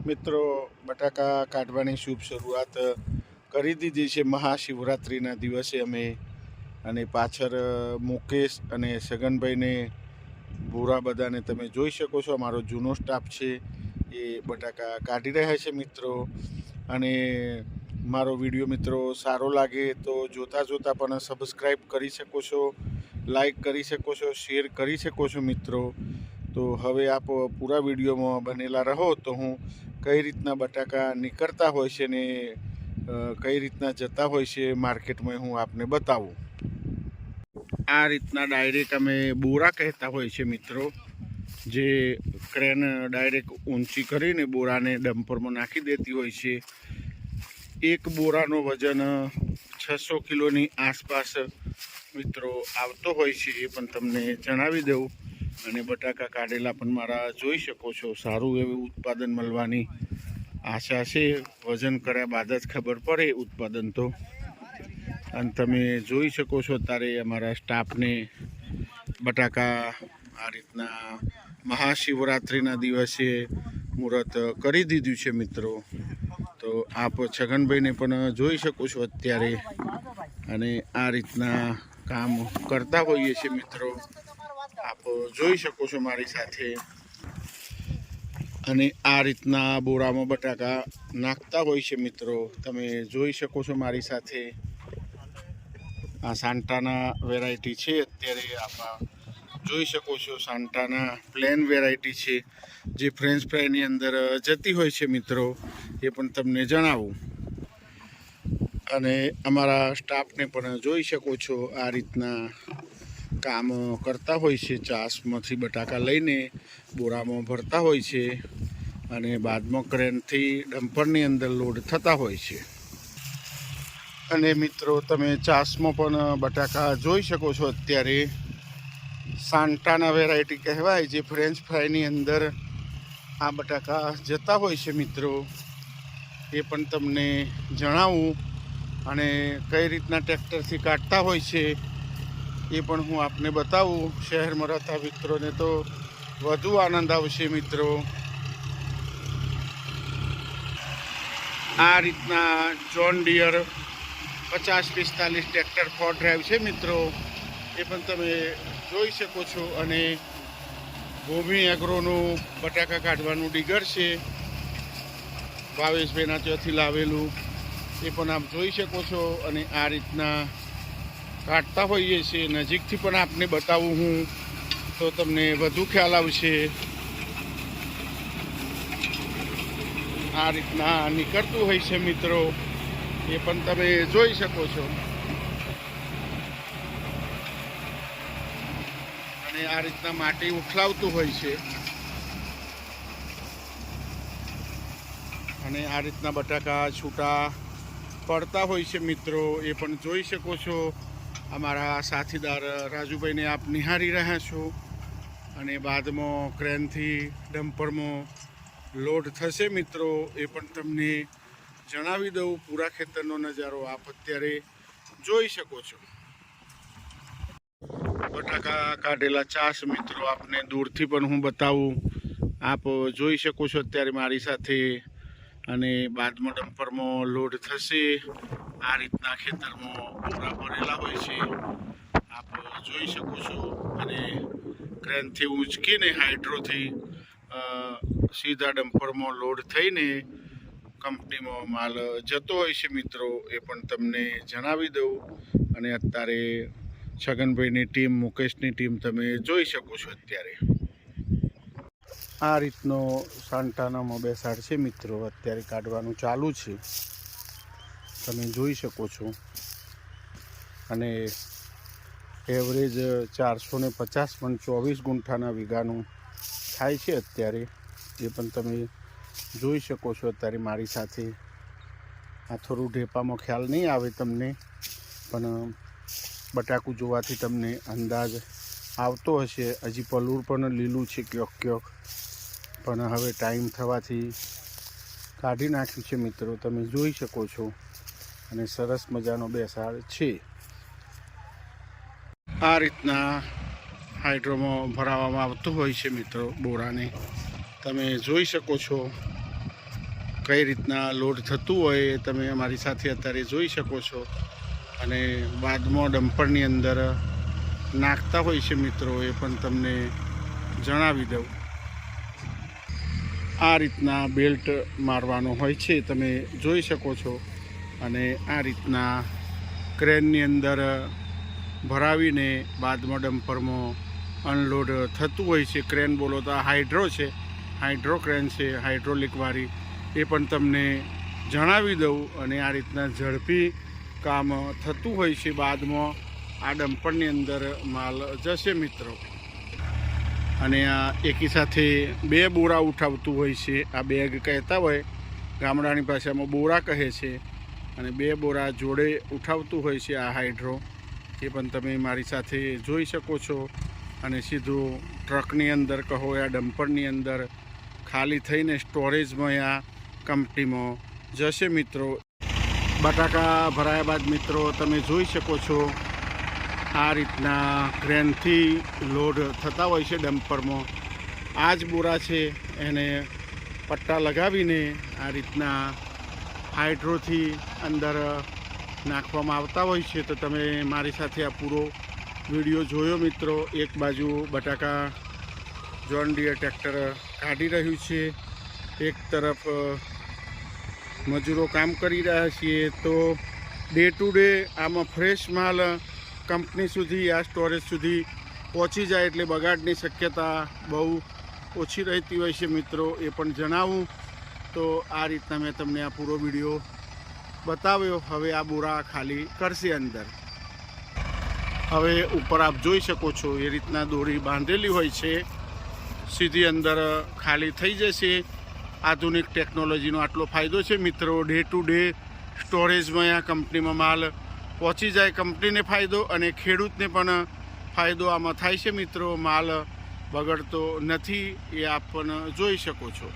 મિત્રો બટાકા કાઢવાની શુભ શરૂઆત કરી દીધી છે મહાશિવરાત્રિના દિવસે અમે. અને પાછળ મુકેશ અને સગનભાઈને ભૂરા બધાને તમે જોઈ શકો છો. અમારો જૂનો સ્ટાફ છે એ બટાકા કાઢી રહ્યા છે મિત્રો. અને મારો વિડીયો મિત્રો સારો લાગે તો જોતાં પણ સબસ્ક્રાઈબ કરી શકો છો, લાઈક કરી શકો છો, શેર કરી શકો છો મિત્રો. તો હવે આપ પૂરા વિડીયોમાં બનેલા રહો તો હું કઈ રીતના બટાકા નીકળતા હોય છે ને કઈ રીતના જતા હોય છે માર્કેટમાં હું આપને બતાવું. આ રીતના ડાયરેક્ટ અમે બોરા કહેતા હોય છે મિત્રો, જે ક્રેન ડાયરેક્ટ ઊંચી કરીને બોરાને ડમ્પરમાં નાખી દેતી હોય છે. એક બોરાનો વજન 600 કિલોની આસપાસ મિત્રો આવતો હોય છે, એ પણ તમને જણાવી દઉં. અને બટાકા કાઢેલા પણ મારા જોઈ શકો છો. સારું એવું ઉત્પાદન મળવાની આશા છે. વજન કર્યા બાદ જ ખબર પડે ઉત્પાદન તો. અને તમે જોઈ શકો છો ત્યારે અમારા સ્ટાફને બટાકા આ રીતના મહાશિવરાત્રિના દિવસે મુહૂર્ત કરી દીધું છે મિત્રો. તો આપ છગનભાઈને પણ જોઈ શકો છો અત્યારે. અને આ રીતના કામ કરતા હોઈએ છીએ મિત્રો, આપ જોઈ શકો છો મારી સાથે. અને આ રીતના બોરામાં બટાકા નાખતા હોય છે મિત્રો, તમે જોઈ શકો છો મારી સાથે. આ સાન્ટાના વેરાયટી છે અત્યારે આપ જોઈ શકો છો. સાન્ટાના પ્લેન વેરાયટી છે જે ફ્રેન્ચ ફ્રાઈની અંદર જતી હોય છે મિત્રો, એ પણ તમને જણાવું. અને અમારા સ્ટાફને પણ જોઈ શકો છો આ રીતના કામ કરતા હોય છે. ચાસમાંથી બટાકા લઈને બોરામાં ભરતા હોય છે અને બાદમાં ક્રેનથી ડમ્પરની અંદર લોડ થતા હોય છે. અને મિત્રો તમે ચાસમાં પણ બટાકા જોઈ શકો છો અત્યારે. સાન્ટાના વેરાયટી કહેવાય, જે ફ્રેન્ચ ફ્રાઈની અંદર આ બટાકા જતા હોય છે મિત્રો, એ પણ તમને જણાવું. અને કઈ રીતના ટ્રેક્ટરથી કાઢતા હોય છે એ પણ હું આપને બતાવું. શહેરમાં રહેતા મિત્રોને તો વધુ આનંદ આવશે મિત્રો. આ રીતના જોન ડિયર 5045 ટ્રેક્ટર 4 ડ્રાઈવ છે મિત્રો, એ પણ તમે જોઈ શકો છો. અને ભૂમિ એગ્રોનું બટાકા કાઢવાનું ડીગર છે, ભાવેશભાઈના ત્યાંથી લાવેલું, એ પણ આપ જોઈ શકો છો. અને આ રીતના કાઢતા હોઈએ છીએ. નજીકથી પણ આપને બતાવું હું તો તમને વધુ ખ્યાલ આવશે. આ રીતના નીકળતું હોય છે મિત્રો, એ પણ તમે જોઈ શકો છો. અને આ રીતના માટી ઉઠલાવતું હોય છે. અને આ રીતના બટાકા છૂટા પડતા હોય છે મિત્રો, એ પણ જોઈ શકો છો. અમારા સાથીદાર રાજુભાઈને આપ નિહાળી રહ્યા છો. અને બાદમાં ક્રેનથી ડમ્પરમાં લોડ થશે મિત્રો, એ પણ તમને જણાવી દઉં. પૂરા ખેતરનો નજારો આપ અત્યારે જોઈ શકો છો. બટાકા કાઢેલા ચાસ મિત્રો આપને દૂરથી પણ હું બતાવું. આપ જોઈ શકો છો અત્યારે મારી સાથે. અને બાદમાં ડમ્પરમાં લોડ થશે. આ રીતના ખેતરમાં બોરા ભરેલા હોય છે, આપ જોઈ શકો છો. અને ક્રેનથી ઊંચકીને હાઇડ્રોથી સીધા ડમ્પરમાં લોડ થઈને કંપનીમાં માલ જતો હોય છે મિત્રો, એ પણ તમને જણાવી દઉં. અને અત્યારે છગનભાઈની ટીમ, મુકેશની ટીમ તમે જોઈ શકો છો અત્યારે. આ રીતનો સાન્ટાનામાં બેસાડ છે મિત્રો, અત્યારે કાઢવાનું ચાલુ છે, તમે જોઈ શકો છો. અને એવરેજ 450 પણ 24 ગુંઠાના વીઘાનું થાય છે અત્યારે, એ પણ તમે જોઈ શકો છો અત્યારે મારી સાથે. આ થોડું ઢેપામાં ખ્યાલ નહીં આવે તમને, પણ બટાકું જોવાથી તમને અંદાજ આવતો હશે. હજી પલુર પણ લીલું છે ક્યોક, પણ હવે ટાઈમ થવાથી કાઢી નાખ્યું છે મિત્રો, તમે જોઈ શકો છો. અને સરસ મજાનો બેસાડ છે. આ રીતના હાઇડ્રોમાં ભરાવવામાં આવતું હોય છે મિત્રો બોરાને, તમે જોઈ શકો છો. કઈ રીતના લોડ થતું હોય એ તમે અમારી સાથે અત્યારે જોઈ શકો છો. અને બાદમાં ડમ્પરની અંદર નાખતા હોય છે મિત્રો, એ પણ તમને જણાવી દઉં. આ રીતના બેલ્ટ મારવાનો હોય છે, તમે જોઈ શકો છો. અને આ રીતના ક્રેનની અંદર ભરાવીને બાદમાં ડમ્પરમાં અનલોડ થતું હોય છે. ક્રેન બોલો તો આ હાઇડ્રો છે, હાઇડ્રો ક્રેન છે, હાઇડ્રોલિકવાળી, એ પણ તમને જણાવી દઉં. અને આ રીતના ઝડપી કામ થતું હોય છે. બાદમાં આ ડમ્પરની અંદર માલ જશે મિત્રો. અને આ એકી સાથે 2 બોરા ઉઠાવતું હોય છે. આ બેગ કહેતા હોય, ગામડાની ભાષામાં બોરા કહે છે. અને 2 બોરા જોડે ઉઠાવતું હોય છે આ હાઇડ્રો, એ પણ તમે મારી સાથે જોઈ શકો છો. અને સીધું ટ્રકની અંદર કહો આ ડમ્પરની અંદર ખાલી થઈને સ્ટોરેજમાં આ કંપનીમાં જશે મિત્રો. બટાકા ભરાયા બાદ મિત્રો તમે જોઈ શકો છો, આ રીતના ક્રેનથી લોડ થતા હોય છે ડમ્પરમાં. આ જ બોરા છે, એને પટ્ટા લગાવીને આ રીતના હાઇડ્રોથી અંદર નાખવામાં આવતા હોય છે. તો તમે મારી સાથે આ પૂરો વિડીયો જોયો મિત્રો. એક બાજુ બટાકા જોન ડીયર ટ્રેક્ટર કાઢી રહ્યું છે, એક તરફ મજૂરો કામ કરી રહ્યા છીએ. તો ડે ટુ ડે આમાં ફ્રેશ માલ કંપની સુધી, આ સ્ટોરેજ સુધી પહોંચી જાય એટલે બગાડની શક્યતા બહુ ઓછી રહેતી હોય છે મિત્રો, એ પણ જણાવું. તો આ રીતના મેં તમને આ પૂરો વિડીયો બતાવ્યો. હવે આ બોરા ખાલી કરશે અંદર. હવે ઉપર આપ જોઈ શકો છો એ રીતના દોરી બાંધેલી હોય છે, સીધી અંદર ખાલી થઈ જશે. આધુનિક ટેકનોલોજીનો આટલો ફાયદો છે મિત્રો. ડે ટુ ડે સ્ટોરેજમાં આ કંપનીમાં માલ પહોંચી જાય, કંપનીને ફાયદો અને ખેડૂતને પણ ફાયદો આમાં થાય છે મિત્રો. માલ બગડતો નથી, એ આપ પણ જોઈ શકો છો.